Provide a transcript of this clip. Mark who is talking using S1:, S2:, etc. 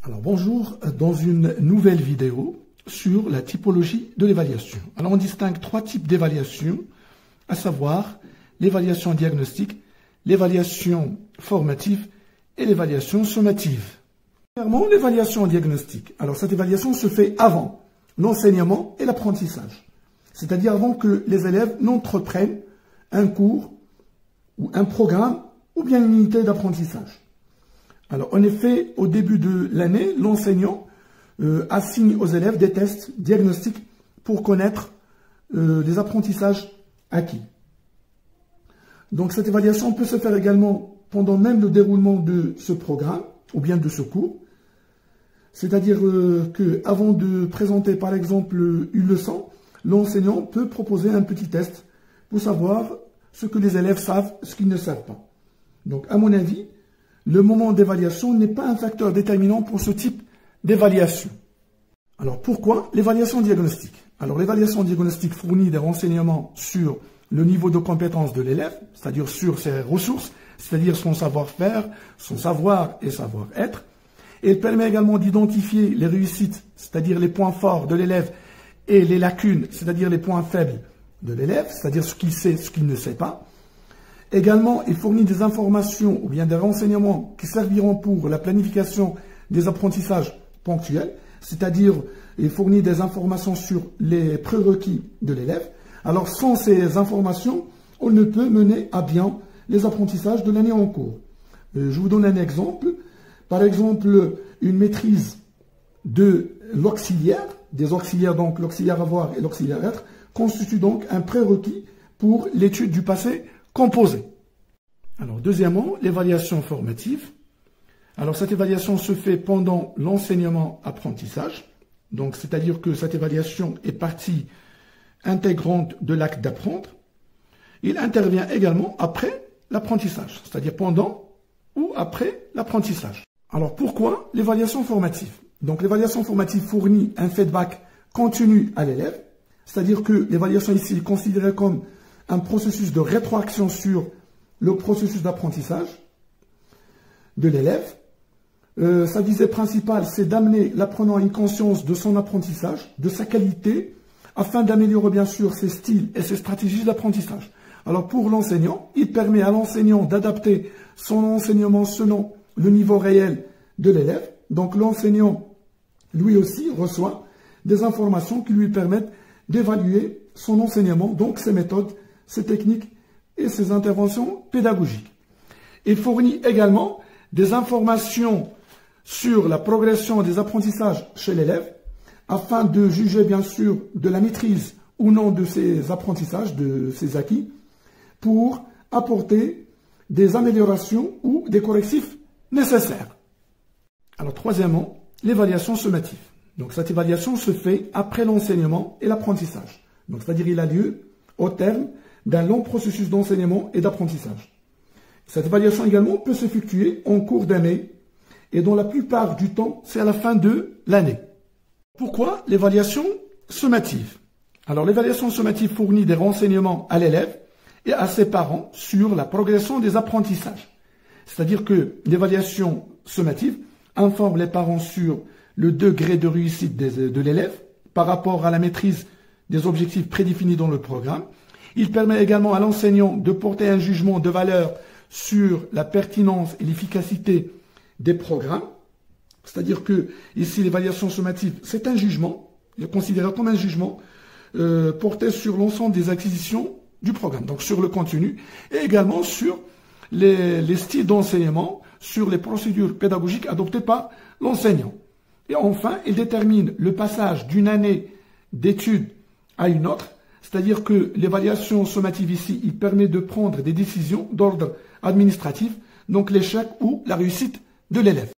S1: Alors bonjour, dans une nouvelle vidéo sur la typologie de l'évaluation. Alors on distingue trois types d'évaluation, à savoir l'évaluation diagnostique, l'évaluation formative et l'évaluation sommative. Premièrement, l'évaluation diagnostique. Alors cette évaluation se fait avant l'enseignement et l'apprentissage, c'est-à-dire avant que les élèves n'entreprennent un cours ou un programme ou bien une unité d'apprentissage. Alors, en effet, au début de l'année, l'enseignant assigne aux élèves des tests diagnostiques pour connaître les apprentissages acquis. Donc, cette évaluation peut se faire également pendant même le déroulement de ce programme ou bien de ce cours. C'est-à-dire qu'avant de présenter, par exemple, une leçon, l'enseignant peut proposer un petit test pour savoir ce que les élèves savent, ce qu'ils ne savent pas. Donc, à mon avis, le moment d'évaluation n'est pas un facteur déterminant pour ce type d'évaluation. Alors pourquoi l'évaluation diagnostique? Alors l'évaluation diagnostique fournit des renseignements sur le niveau de compétence de l'élève, c'est-à-dire sur ses ressources, c'est-à-dire son savoir-faire, son savoir et savoir-être. Et elle permet également d'identifier les réussites, c'est-à-dire les points forts de l'élève, et les lacunes, c'est-à-dire les points faibles de l'élève, c'est-à-dire ce qu'il sait, ce qu'il ne sait pas. Également, il fournit des informations ou bien des renseignements qui serviront pour la planification des apprentissages ponctuels, c'est-à-dire il fournit des informations sur les prérequis de l'élève. Alors sans ces informations, on ne peut mener à bien les apprentissages de l'année en cours. Je vous donne un exemple. Par exemple, une maîtrise de l'auxiliaire, des auxiliaires, donc l'auxiliaire avoir et l'auxiliaire être, constitue donc un prérequis pour l'étude du passé composé. Alors, deuxièmement, l'évaluation formative. Alors, cette évaluation se fait pendant l'enseignement-apprentissage. Donc, c'est-à-dire que cette évaluation est partie intégrante de l'acte d'apprendre. Il intervient également après l'apprentissage, c'est-à-dire pendant ou après l'apprentissage. Alors, pourquoi l'évaluation formative? Donc, l'évaluation formative fournit un feedback continu à l'élève, c'est-à-dire que l'évaluation ici est considérée comme un processus de rétroaction sur le processus d'apprentissage de l'élève. Sa visée principale, c'est d'amener l'apprenant à une conscience de son apprentissage, de sa qualité, afin d'améliorer bien sûr ses styles et ses stratégies d'apprentissage. Alors pour l'enseignant, il permet à l'enseignant d'adapter son enseignement selon le niveau réel de l'élève. Donc l'enseignant, lui aussi, reçoit des informations qui lui permettent d'évaluer son enseignement, donc ses méthodes, ses techniques et ses interventions pédagogiques. Il fournit également des informations sur la progression des apprentissages chez l'élève afin de juger bien sûr de la maîtrise ou non de ses apprentissages, de ses acquis, pour apporter des améliorations ou des correctifs nécessaires. Alors troisièmement, l'évaluation sommative. Donc cette évaluation se fait après l'enseignement et l'apprentissage. Donc c'est-à-dire il a lieu au terme d'un long processus d'enseignement et d'apprentissage. Cette évaluation également peut s'effectuer en cours d'année et dans la plupart du temps, c'est à la fin de l'année. Pourquoi l'évaluation sommative? Alors l'évaluation sommative fournit des renseignements à l'élève et à ses parents sur la progression des apprentissages. C'est-à-dire que l'évaluation sommative informe les parents sur le degré de réussite de l'élève par rapport à la maîtrise des objectifs prédéfinis dans le programme. Il permet également à l'enseignant de porter un jugement de valeur sur la pertinence et l'efficacité des programmes. C'est-à-dire que ici, l'évaluation sommative, c'est un jugement, il est considéré comme un jugement porté sur l'ensemble des acquisitions du programme, donc sur le contenu et également sur les styles d'enseignement, sur les procédures pédagogiques adoptées par l'enseignant. Et enfin, il détermine le passage d'une année d'études à une autre, c'est-à-dire que l'évaluation sommative ici, il permet de prendre des décisions d'ordre administratif, donc l'échec ou la réussite de l'élève.